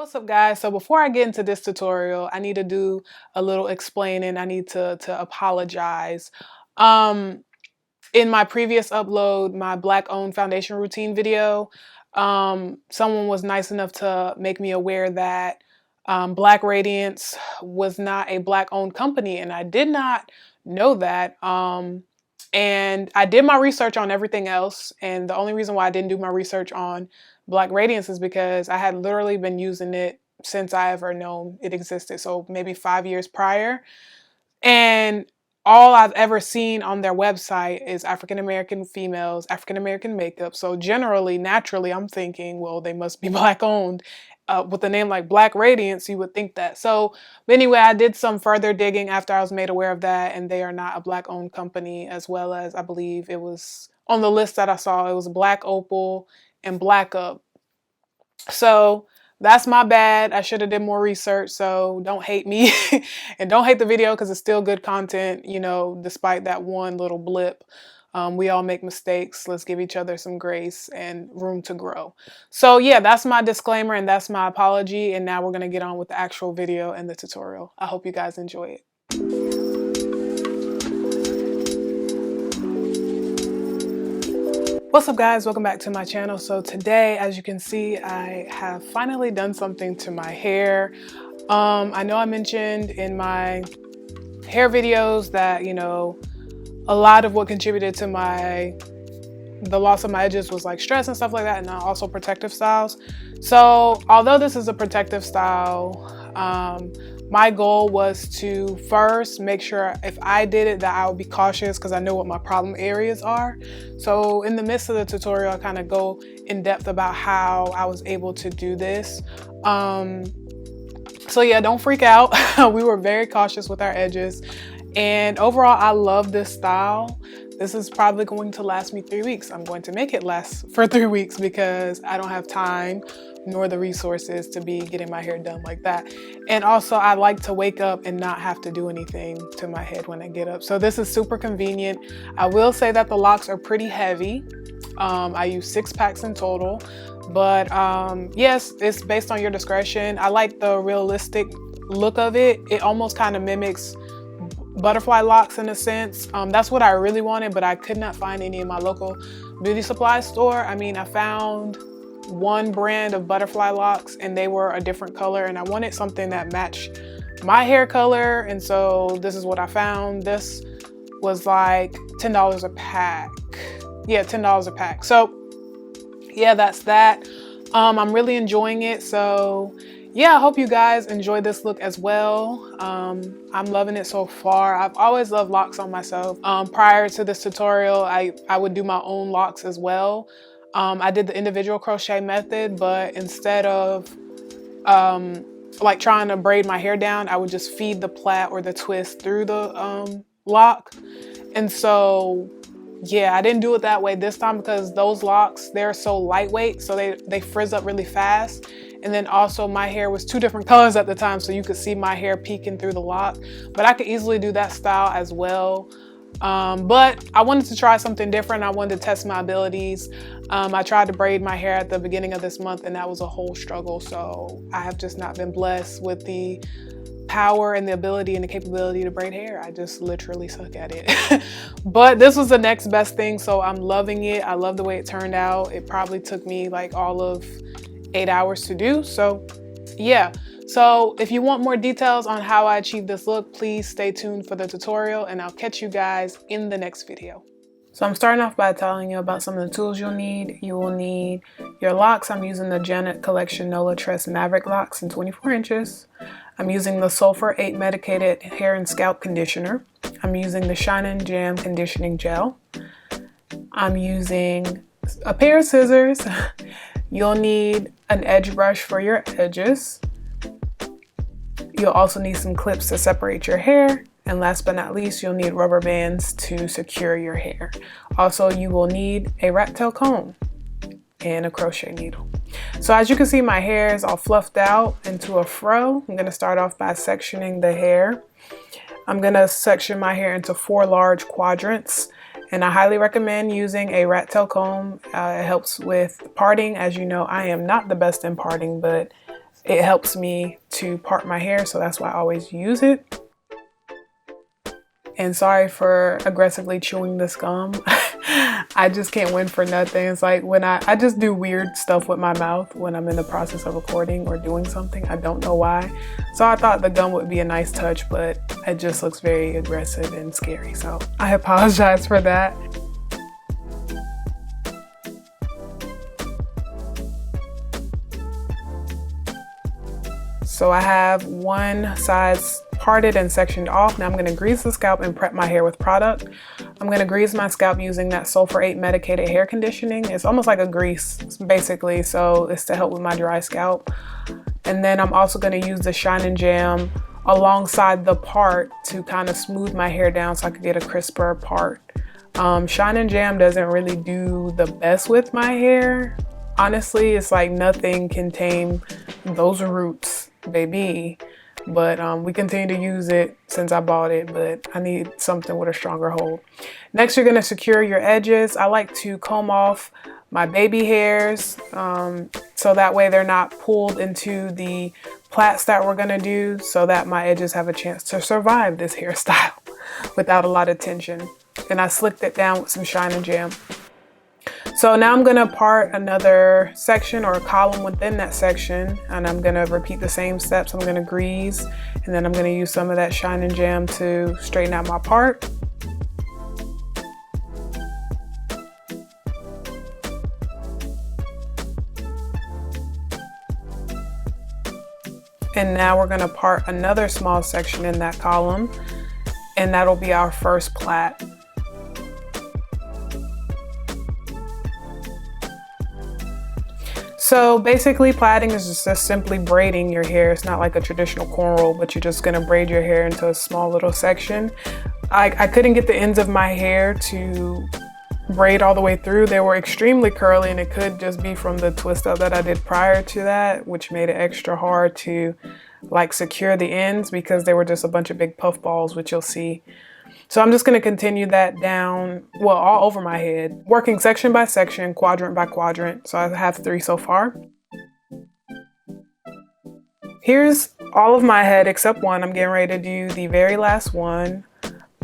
What's up guys? So before I get into this tutorial, I need to do a little explaining. I need to apologize. In my previous upload, my black owned foundation routine video, someone was nice enough to make me aware that Black Radiance was not a black owned company, and I did not know that. And I did my research on everything else, and the only reason why I didn't do my research on Black Radiance is because I had literally been using it since I ever known it existed, so maybe 5 years prior. And all I've ever seen on their website is African American females, African American makeup. So generally, naturally, I'm thinking, well, they must be black owned. With a name like Black Radiance, you would think that. So, but anyway, I did some further digging after I was made aware of that, and they are not a black owned company, as well as I believe it was on the list that I saw, it was Black Opal and Black Up. So that's my bad. I should have did more research, so don't hate me and don't hate the video because it's still good content, you know, despite that one little blip. We all make mistakes. Let's give each other some grace and room to grow. So yeah, that's my disclaimer and that's my apology. And now we're going to get on with the actual video and the tutorial. I hope you guys enjoy it. What's up guys, welcome back to my channel. So today, as you can see, I have finally done something to my hair. I know I mentioned in my hair videos that, you know, a lot of what contributed to the loss of my edges was like stress and stuff like that, and also protective styles. So although this is a protective style, my goal was to first make sure if I did it that I would be cautious because I know what my problem areas are. So in the midst of the tutorial, I kind of go in depth about how I was able to do this. So yeah, don't freak out. We were very cautious with our edges. And overall, I love this style. This is probably going to last me 3 weeks. I'm going to make it last for 3 weeks because I don't have time nor the resources to be getting my hair done like that. And also I like to wake up and not have to do anything to my head when I get up. So this is super convenient. I will say that the locks are pretty heavy. I use 6 packs in total, but yes, it's based on your discretion. I like the realistic look of it. It almost kind of mimics butterfly locks in a sense. That's what I really wanted, but I could not find any in my local beauty supply store. I mean, I found one brand of butterfly locks and they were a different color, and I wanted something that matched my hair color, and so this is what I found. This was like $10 a pack. Yeah, $10 a pack. So yeah, that's that. I'm really enjoying it. So yeah, I hope you guys enjoy this look as well. I'm loving it so far. I've always loved locks on myself. Prior to this tutorial, I would do my own locks as well. I did the individual crochet method, but instead of like trying to braid my hair down, I would just feed the plait or the twist through the lock. And so yeah, I didn't do it that way this time because those locks, they're so lightweight, so they frizz up really fast. And then also my hair was 2 different colors at the time, so you could see my hair peeking through the lock. But I could easily do that style as well. But I wanted to try something different. I wanted to test my abilities. I tried to braid my hair at the beginning of this month, and that was a whole struggle. So I have just not been blessed with the power and the ability and the capability to braid hair. I just literally suck at it. But this was the next best thing, so I'm loving it. I love the way it turned out. It probably took me like all of 8 hours to do. So yeah. So if you want more details on how I achieved this look, please stay tuned for the tutorial, and I'll catch you guys in the next video. So I'm starting off by telling you about some of the tools you'll need. You will need your locks. I'm using the Janet Collection Nola Tress Maverick locks in 24 inches. I'm using the Sulfur 8 Medicated Hair and Scalp Conditioner. I'm using the Shine and Jam Conditioning Gel. I'm using a pair of scissors. You'll need an edge brush for your edges. You'll also need some clips to separate your hair. And last but not least, you'll need rubber bands to secure your hair. Also, you will need a Rattail comb and a crochet needle. So as you can see, my hair is all fluffed out into a fro. I'm gonna start off by sectioning the hair. I'm gonna section my hair into 4 large quadrants, and I highly recommend using a Rattail comb. It helps with parting. As you know, I am not the best in parting, but it helps me to part my hair, so that's why I always use it. And sorry for aggressively chewing this gum. I just can't win for nothing. It's like when I just do weird stuff with my mouth when I'm in the process of recording or doing something. I don't know why. So I thought the gum would be a nice touch, but it just looks very aggressive and scary. So I apologize for that. So I have one side parted and sectioned off. Now I'm going to grease the scalp and prep my hair with product. I'm going to grease my scalp using that Sulfur 8 medicated hair conditioning. It's almost like a grease basically, so it's to help with my dry scalp. And then I'm also going to use the Shine and Jam alongside the part to kind of smooth my hair down so I could get a crisper part. Shine and Jam doesn't really do the best with my hair. Honestly, it's like nothing can tame those roots, baby. But we continue to use it since I bought it, but I need something with a stronger hold. Next, you're gonna secure your edges. I like to comb off my baby hairs so that way they're not pulled into the plaits that we're gonna do, so that my edges have a chance to survive this hairstyle without a lot of tension. And I slicked it down with some Shine and Jam. So now I'm gonna part another section or a column within that section, and I'm gonna repeat the same steps. I'm gonna grease, and then I'm gonna use some of that Shine and Jam to straighten out my part. And now we're gonna part another small section in that column, and that'll be our first plait. So basically plaiting is just simply braiding your hair. It's not like a traditional cornrow, but you're just gonna braid your hair into a small little section. I couldn't get the ends of my hair to braid all the way through. They were extremely curly, and it could just be from the twist up that I did prior to that, which made it extra hard to like secure the ends because they were just a bunch of big puff balls, which you'll see. So I'm just going to continue that down, well, all over my head, working section by section, quadrant by quadrant. So I have 3 so far. Here's all of my head except one. I'm getting ready to do the very last one.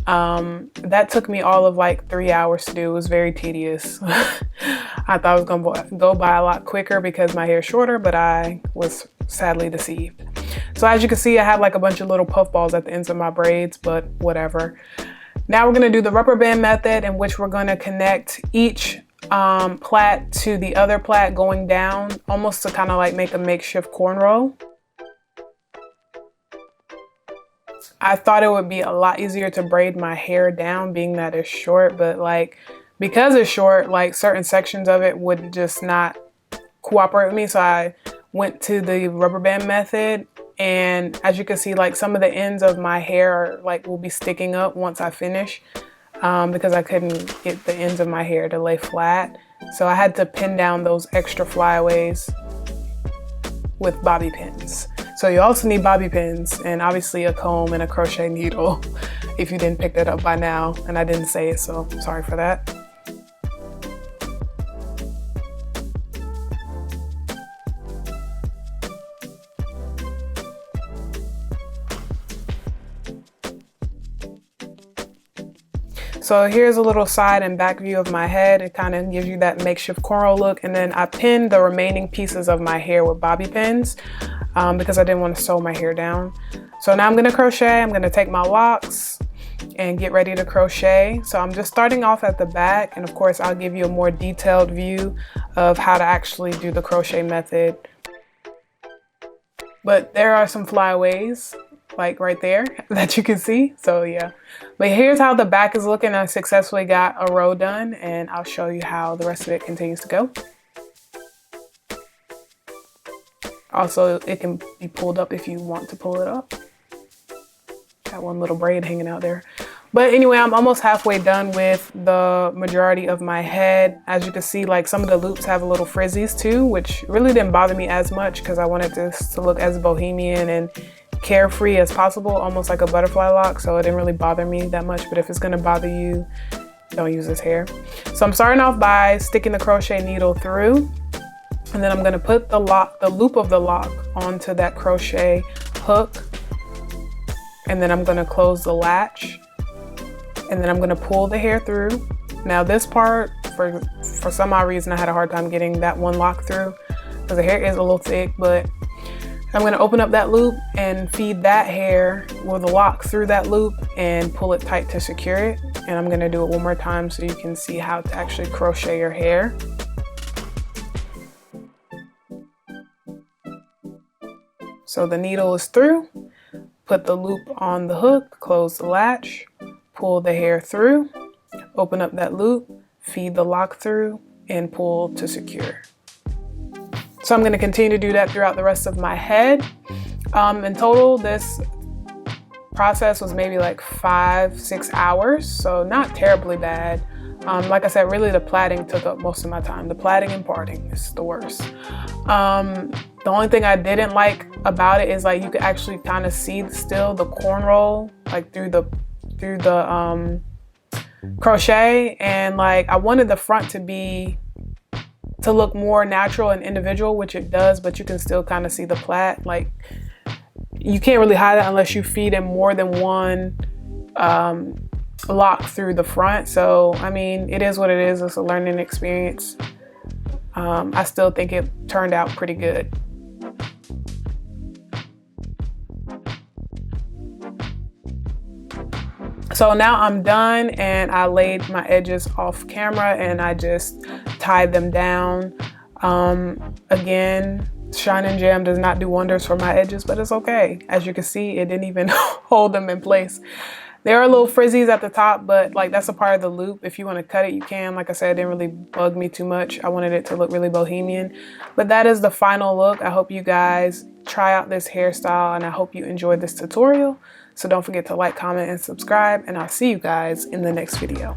That took me all of like 3 hours to do. It was very tedious. I thought it was going to go by a lot quicker because my hair is shorter, but I was sadly deceived. So as you can see, I have like a bunch of little puff balls at the ends of my braids, but whatever. Now we're going to do the rubber band method, in which we're going to connect each plait to the other plait going down, almost to kind of like make a makeshift cornrow. I thought it would be a lot easier to braid my hair down, being that it's short, but like because it's short, like certain sections of it would just not cooperate with me. So I went to the rubber band method. And as you can see, like some of the ends of my hair like will be sticking up once I finish because I couldn't get the ends of my hair to lay flat. So I had to pin down those extra flyaways with bobby pins. So you also need bobby pins and obviously a comb and a crochet needle if you didn't pick that up by now, and I didn't say it, so sorry for that. So here's a little side and back view of my head. It kind of gives you that makeshift cornrow look. And then I pinned the remaining pieces of my hair with bobby pins because I didn't want to sew my hair down. So now I'm going to crochet. I'm going to take my locks and get ready to crochet. So I'm just starting off at the back, and of course I'll give you a more detailed view of how to actually do the crochet method. But there are some flyaways like right there that you can see. So yeah, but here's how the back is looking. I successfully got a row done, and I'll show you how the rest of it continues to go. Also, it can be pulled up if you want to pull it up. Got one little braid hanging out there. But anyway, I'm almost halfway done with the majority of my head. As you can see, like some of the loops have a little frizzies too, which really didn't bother me as much because I wanted this to look as bohemian and carefree as possible, almost like a butterfly lock. So it didn't really bother me that much, but if it's gonna bother you, don't use this hair. So I'm starting off by sticking the crochet needle through, And then I'm gonna put the loop of the lock onto that crochet hook. And then I'm gonna close the latch. And then I'm gonna pull the hair through. Now this part, for some odd reason, I had a hard time getting that one lock through because the hair is a little thick, but I'm gonna open up that loop and feed that hair with the lock through that loop and pull it tight to secure it. And I'm gonna do it one more time so you can see how to actually crochet your hair. So the needle is through, put the loop on the hook, close the latch, pull the hair through, open up that loop, feed the lock through, and pull to secure. So I'm gonna continue to do that throughout the rest of my head. In total, this process was maybe like 5-6 hours, so not terribly bad. Like I said, really the plaiting took up most of my time. The plaiting and parting is the worst. The only thing I didn't like about it is like you could actually kind of see still the cornrow like through the crochet, and like I wanted the front to look more natural and individual, which it does, but you can still kind of see the plait. Like you can't really hide it unless you feed in more than one lock through the front. So I mean, it is what it is. It's a learning experience. I still think it turned out pretty good. So now I'm done, and I laid my edges off camera and I just tied them down. Again, Shine and Jam does not do wonders for my edges, but it's okay. As you can see, it didn't even hold them in place. There are little frizzies at the top, but like that's a part of the loop. If you want to cut it, you can. Like I said, it didn't really bug me too much. I wanted it to look really bohemian. But that is the final look. I hope you guys try out this hairstyle, and I hope you enjoyed this tutorial. So don't forget to like, comment, and subscribe, and I'll see you guys in the next video.